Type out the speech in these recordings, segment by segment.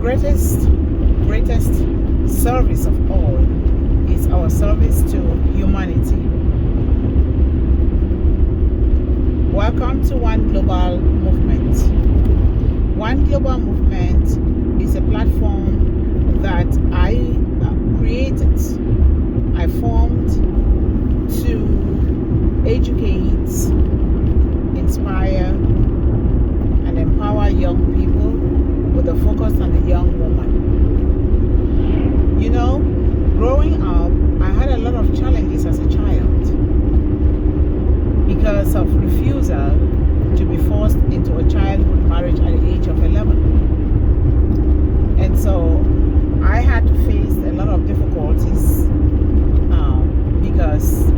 greatest service of all is our service to humanity. Welcome to One Global Movement. One Global Movement is a platform that I created, I formed to educate, inspire, and empower young people with a focus on the young woman. You know, growing up, I had a lot of challenges as a child because of refusal to be forced into a childhood marriage at the age of 11. And so I had to face a lot of difficulties because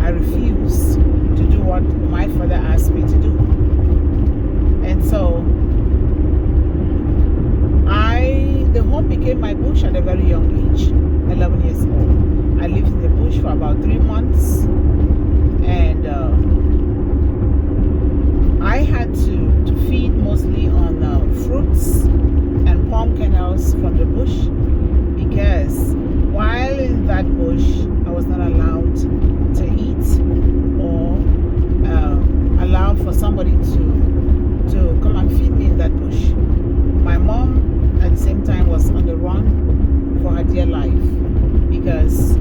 I refused to do what my father asked me to do. And so the home became my bush at a very young age, 11 years old. I lived in the bush for about 3 months, and I had to feed mostly on fruits and palm kernels from the bush, because while in that bush I was not allowed to eat or allow for somebody to come and feed me in that bush. My mom at the same time was on the run for her dear life because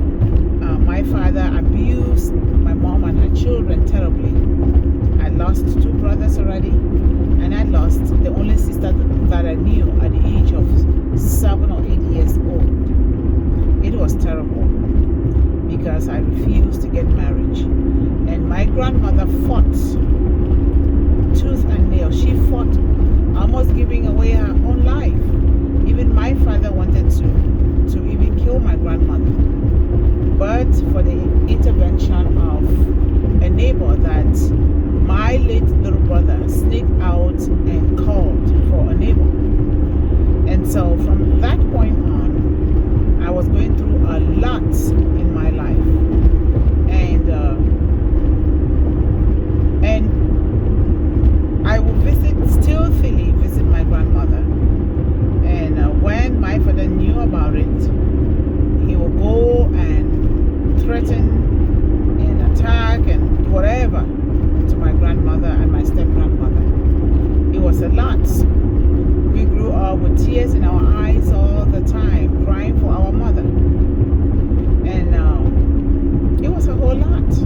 my father abused my mom and her children terribly. I lost 2 brothers already, and I lost the only sister that I knew at the age of 7 or 8 years old. It was terrible because I refused to get married, and my grandmother fought tooth and nail. She fought, almost giving away her own life. Even my father wanted to even kill my grandmother, but for the intervention of a neighbor that my late little brother sneaked out and called for a neighbor. And so from that point on, I was going through a lot in my life, and I would stealthily visit my grandmother. And when my father knew about it, he would go and threaten and attack and whatever to my grandmother and my step-grandmother. It was a lot. We grew up with tears in our eyes all the time, crying for our mother. And it was a whole lot.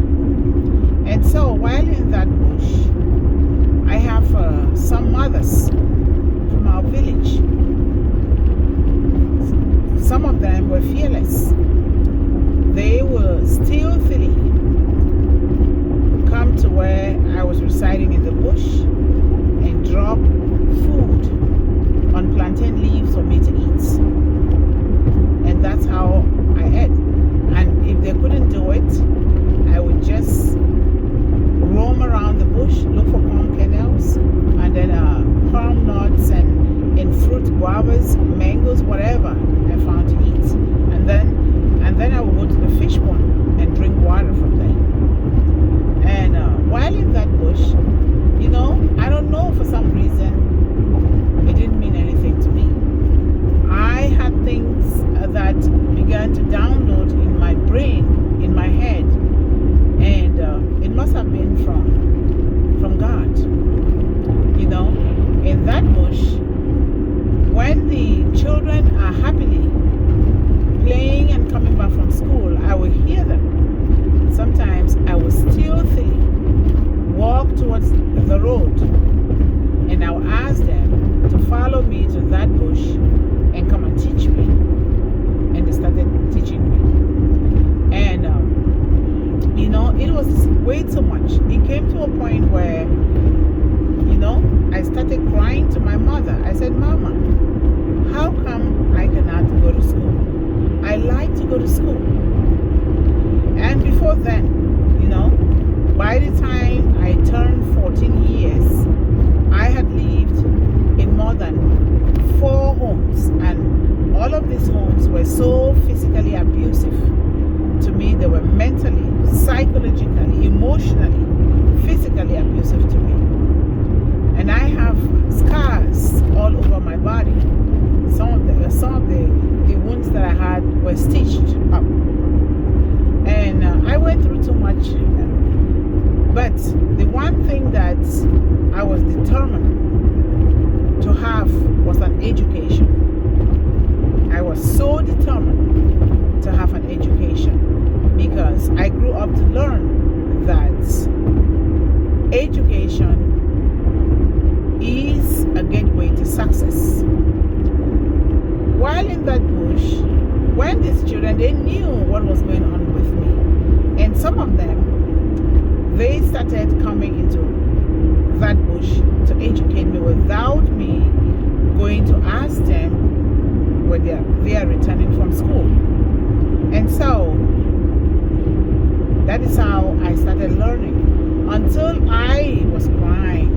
And so while in that bush, I have some mothers from our village. Some of them were fearless. They will stealthily come to where I was residing in the bush and drop food on plantain leaves for me to eat. And that's how I ate. And if they couldn't do it, I would just roam around the bush, look for palm kernels, and then palm nuts and fruit, guavas, mangoes, whatever I found to eat. And then I would go to the fish pond and drink water from there. And while in that bush, you know, I don't know, for some reason, it didn't mean anything to me. I had things that began to download in my brain, in my head, and it must have been from God. You know, in that bush, when the children are happily playing and coming back from school, I will hear them. Sometimes I will stealthily walk towards the road, and I will ask them to follow me to that bush and come and teach me. And they started teaching me. And you know, it was way too much. It came to a point where, you know, I started crying to my mother. I said, "Mama, how come I cannot go to school? I like to go to school." And before then, you know, by the time I turned 14 years, I had lived in more than 4 homes, and all of these homes were so physically abusive to me. They were mentally, psychologically, emotionally, physically abusive to me. And I have scars all over my body. and some of the wounds that I had were stitched up. And I went through too much. But the one thing that I was determined to have was an education. I was so determined to have an education because I grew up to learn that education is a gateway to success. While in that bush, when these children, they knew what was going on with me. And some of them, they started coming into that bush to educate me without me going to ask them when they are returning from school. And so, that is how I started learning until I was crying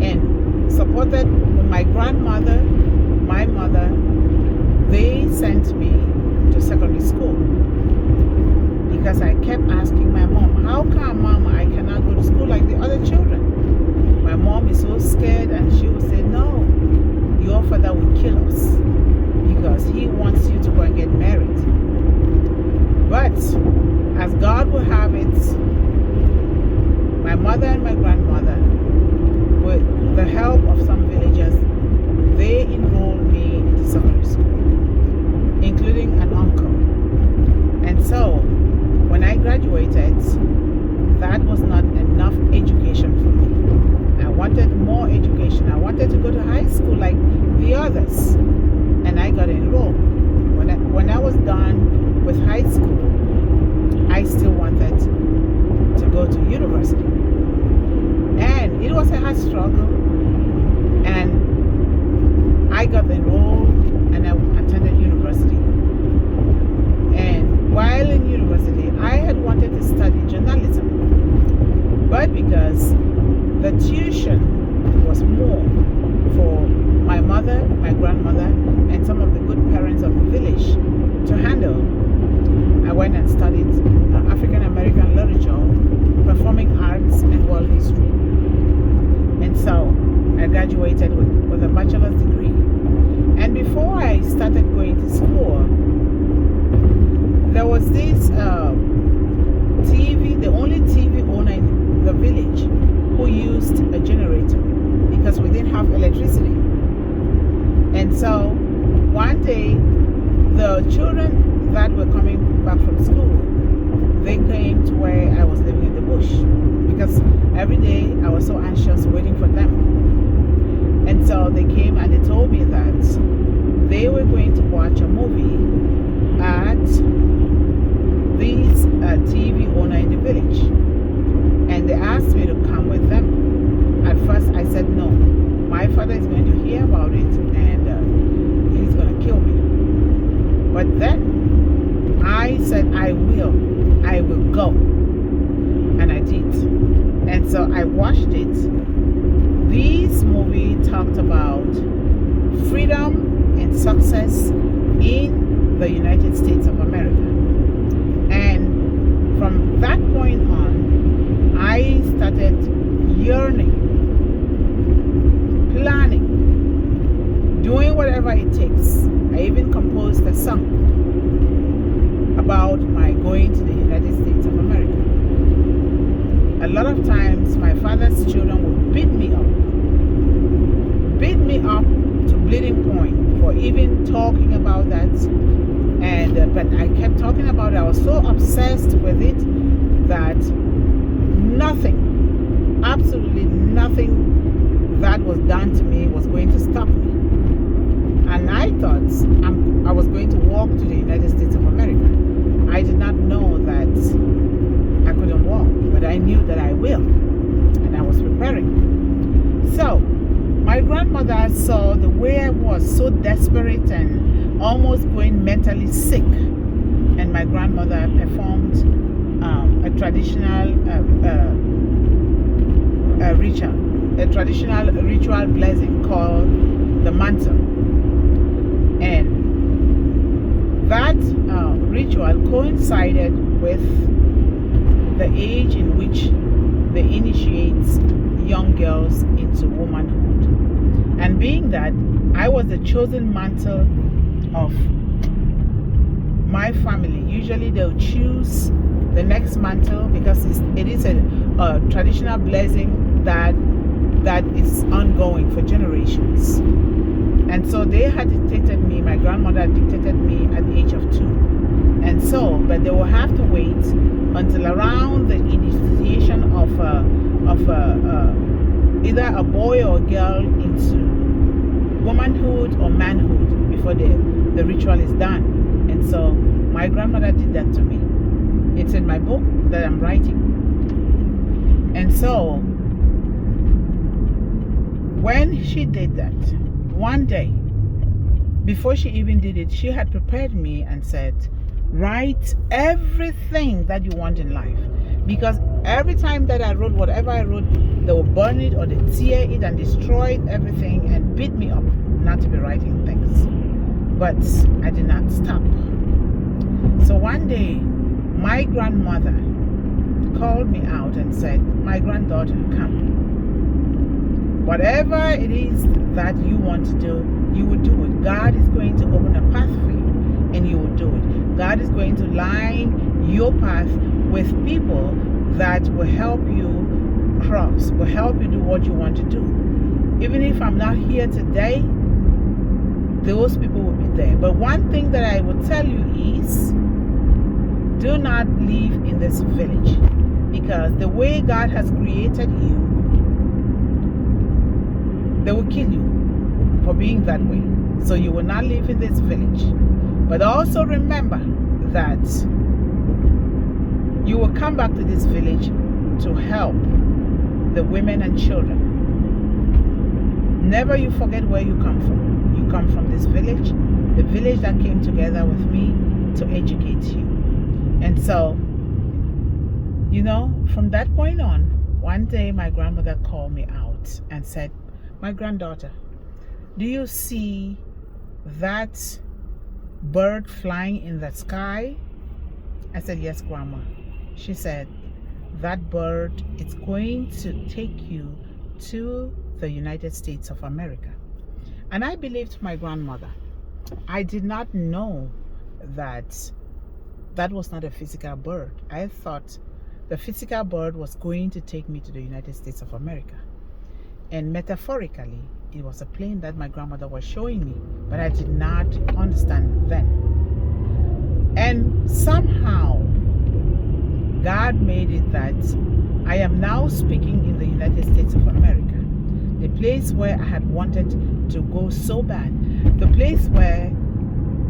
and supported with my grandmother, my mother. They sent me to secondary school because I kept asking my mom, how come, Mama, I cannot go to school like the other children? My mom is so scared, and she would say, no, your father will kill us because he wants you to go and get married. But as God will have it, my mother and my grandmother, with the help of some villagers, they enrolled me into secondary school, including an uncle. And so, when I graduated, that was not enough education for me. I wanted more education. I wanted to go to high school like the others. And I got enrolled. When I was done with high school, I still wanted to go to university. And it was a hard struggle. And I got enrolled and I attended university. And while in university, I had wanted to study journalism. But because the tuition was more for my mother, my grandmother, and some of the good parents of the village to handle, I went and studied African American literature, performing arts, and world history. And so I graduated with a bachelor's degree. And before I started going to school, there was this TV, the only TV owner in the village who used a generator because we didn't have electricity. And so one day, the children that were coming back from school, they came to where I was living in the bush because every day I was so anxious waiting for them. And so they came and they told me that they were going to watch a movie at this TV owner in the village. And they asked me to come with them. At first I said no. My father is going to hear about it and he's going to kill me. But then I said I will go. And I did. And so I watched it. This movie talked about freedom and success in the United States of America. And from that point on, I started yearning, planning, doing whatever it takes. I even composed a song about my going to the United States of America. A lot of times, my father's children would beat me up to bleeding point for even talking about that. And but I kept talking about it. I was so obsessed with it that nothing, absolutely nothing that was done to me was going to stop me. And I thought I was going to walk to the United States of America. I did not know that I couldn't walk, but I knew that I will. And I was preparing. So, my grandmother saw the way I was so desperate and almost going mentally sick. And my grandmother performed a traditional ritual blessing called the mantle. And that ritual coincided with the age in which they initiate young girls into womanhood. And being that I was the chosen mantle of my family. Usually they'll choose the next mantle because it is a traditional blessing that is ongoing for generations. And so they had dictated me, my grandmother dictated me at the age of 2. And so, but they will have to wait until around the initiation of either a boy or a girl into womanhood or manhood before the ritual is done. And so my grandmother did that to me. It's in my book that I'm writing. And so when she did that, one day, before she even did it, she had prepared me and said, write everything that you want in life. Because every time that I wrote whatever I wrote, they would burn it or they tear it and destroy everything and beat me up not to be writing things. But I did not stop. So one day, my grandmother called me out and said, my granddaughter, come. Whatever it is that you want to do, you will do it. God is going to open a path for you and you will do it. God is going to line your path with people that will help you cross, will help you do what you want to do. Even if I'm not here today, those people will be there. But one thing that I will tell you is, do not live in this village, because the way God has created you, they will kill you for being that way. So you will not live in this village. But also remember that you will come back to this village to help the women and children. Never you forget where you come from. You come from this village, the village that came together with me to educate you. And so, you know, from that point on, one day my grandmother called me out and said, my granddaughter, do you see that bird flying in the sky? I said, yes, Grandma. She said, that bird is going to take you to the United States of America. And I believed my grandmother. I did not know that that was not a physical bird. I thought the physical bird was going to take me to the United States of America. And metaphorically, it was a plane that my grandmother was showing me, but I did not understand then. And somehow, God made it that I am now speaking in the United States of America, the place where I had wanted to go so bad, the place where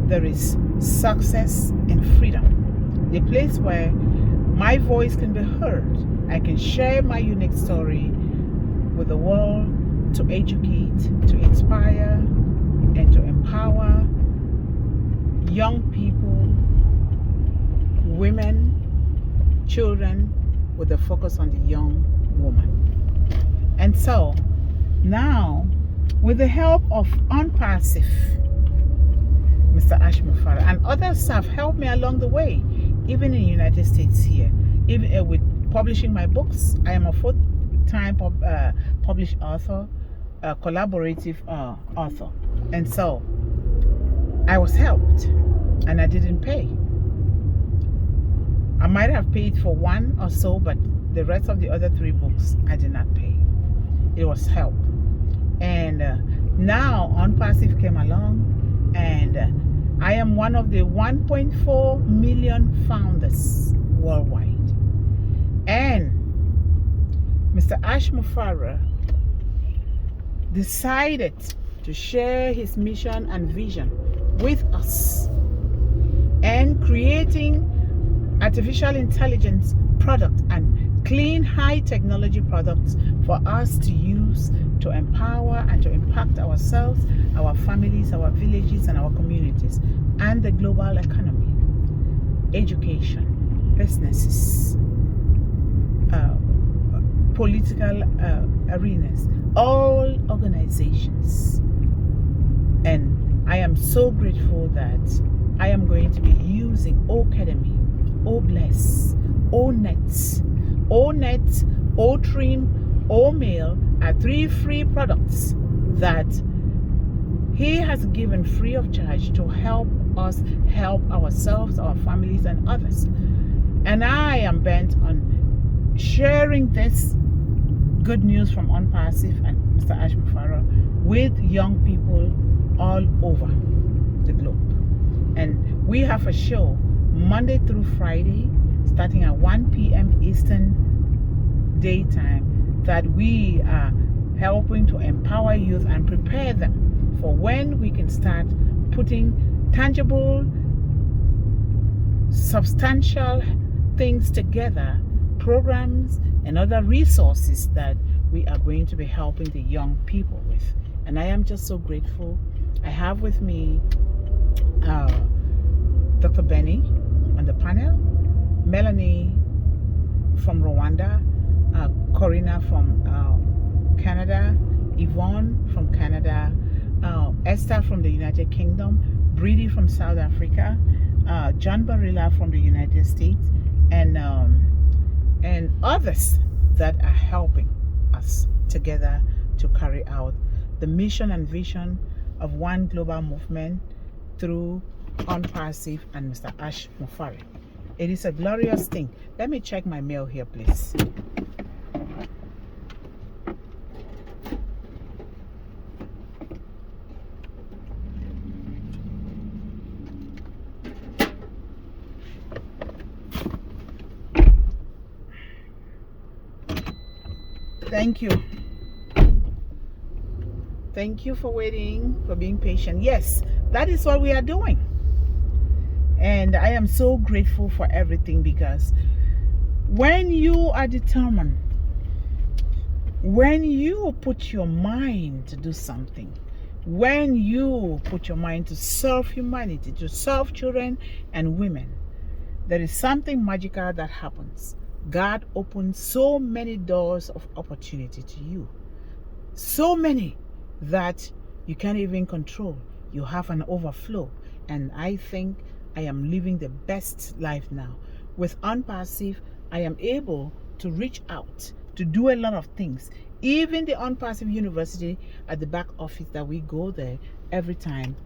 there is success and freedom, the place where my voice can be heard. I can share my unique story with the world to educate, to inspire, and to empower young people, women, children, with a focus on the young woman. And so now, with the help of Unpassive, Mr. Ash Mufara, and others have helped me along the way, even in the United States here, even with publishing my books. I am a full-time published author, a collaborative author. And so I was helped and I didn't pay. I might have paid for one or so, but the rest of the other 3 books I did not pay. It was help. And now Unpassive came along, and I am one of the 1.4 million founders worldwide. And Mr. Ash Mufara decided to share his mission and vision with us, and creating artificial intelligence product and clean high technology products for us to use to empower and to impact ourselves, our families, our villages, and our communities, and the global economy, education, businesses, political arenas, all organizations. And I am so grateful that I am going to be using Ocademy, Obless, Onet, Otrim, Omail are 3 free products that He has given free of charge to help us help ourselves, our families, and others. And I am bent on sharing this good news from Unpassive and Mr. Ash Mufara with young people all over the globe. And we have a show Monday through Friday starting at 1 p.m. Eastern daytime that we are helping to empower youth and prepare them for when we can start putting tangible, substantial things together, programs and other resources that we are going to be helping the young people with. And I am just so grateful. I have with me Dr. Benny on the panel, Melanie from Rwanda, Corina from Canada, Yvonne from Canada, Esther from the United Kingdom, Brady from South Africa, John Barilla from the United States, and others that are helping us together to carry out the mission and vision of One Global Movement through Unpassive and Mr. Ash Mufara. It is a glorious thing. Let me check my mail here, please. Thank you. Thank you for waiting, for being patient. Yes, that is what we are doing. And I am so grateful for everything, because when you are determined, when you put your mind to do something, when you put your mind to serve humanity, to serve children and women, there is something magical that happens. God opens so many doors of opportunity to you. So many that you can't even control. You have an overflow. And I think I am living the best life now. With Unpassive, I am able to reach out, to do a lot of things. Even the Unpassive University at the back office that we go there every time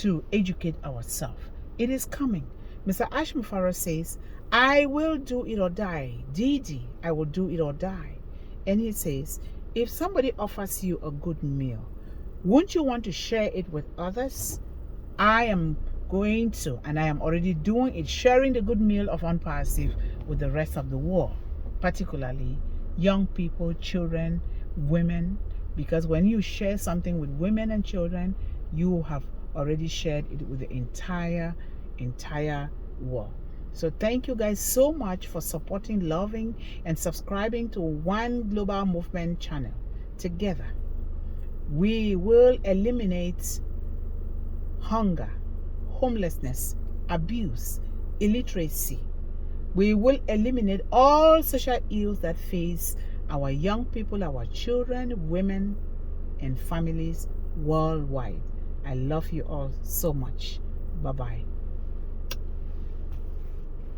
to educate ourselves. It is coming. Mr. Ash Mufara says, I will do it or die. Didi, I will do it or die. And he says, if somebody offers you a good meal, won't you want to share it with others? I am going to, and I am already doing it, sharing the good meal of Unpassive with the rest of the world, particularly young people, children, women, because when you share something with women and children, you have already shared it with the entire world. So thank you guys so much for supporting, loving, and subscribing to One Global Movement channel. Together, we will eliminate hunger, homelessness, abuse, illiteracy. We will eliminate all social ills that face our young people, our children, women, and families worldwide. I love you all so much. Bye-bye.